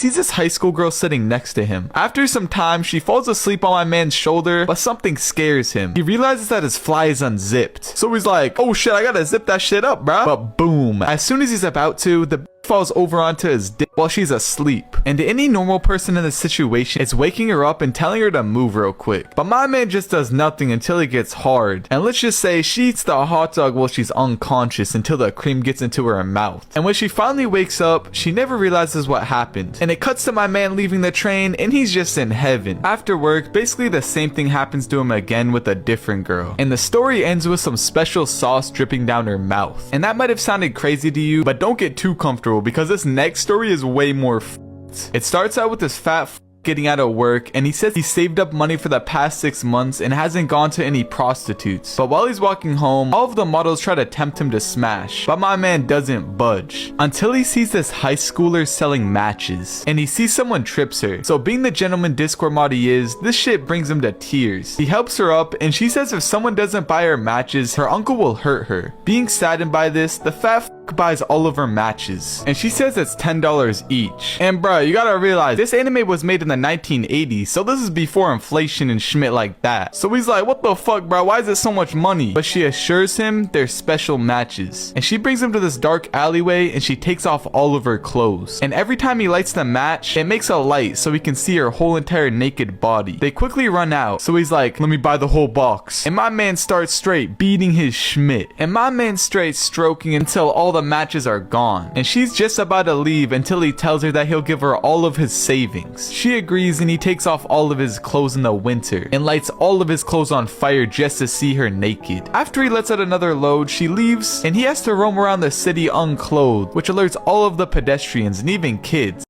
sees this high school girl sitting next to him. After some time, she falls asleep on my man's shoulder, but something scares him. He realizes that his fly is unzipped. So he's like, oh shit, I gotta zip that shit up, bruh. But boom, as soon as he's about to, the falls over onto his dick while she's asleep. And any normal person in this situation is waking her up and telling her to move real quick. But my man just does nothing until it gets hard. And let's just say she eats the hot dog while she's unconscious until the cream gets into her mouth. And when she finally wakes up, she never realizes what happened. And it cuts to my man leaving the train and he's just in heaven. After work, basically the same thing happens to him again with a different girl. And the story ends with some special sauce dripping down her mouth. And that might have sounded crazy to you, but don't get too comfortable because this next story is way more f***ed. It starts out with this fat getting out of work, and he says he saved up money for the past 6 months and hasn't gone to any prostitutes. But while he's walking home, all of the models try to tempt him to smash, but my man doesn't budge until he sees this high schooler selling matches, and he sees someone trips her. So being the gentleman Discord mod he is, this shit brings him to tears. He helps her up, and she says if someone doesn't buy her matches, her uncle will hurt her. Being saddened by this, the fat buys all of her matches, and she says it's $10 each. And bruh, you gotta realize this anime was made in the 1980s, so this is before inflation and schmidt like that. So he's like, what the fuck, bro? Why is it so much money? But she assures him they're special matches, and she brings him to this dark alleyway, and she takes off all of her clothes. And every time he lights the match, it makes a light so he can see her whole entire naked body. They quickly run out, so he's like, let me buy the whole box. And my man starts straight beating his schmidt, and my man straight stroking until all the matches are gone. And she's just about to leave until he tells her that he'll give her all of his savings. She agrees, and he takes off all of his clothes in the winter and lights all of his clothes on fire just to see her naked. After he lets out another load, she leaves, and he has to roam around the city unclothed, which alerts all of the pedestrians and even kids.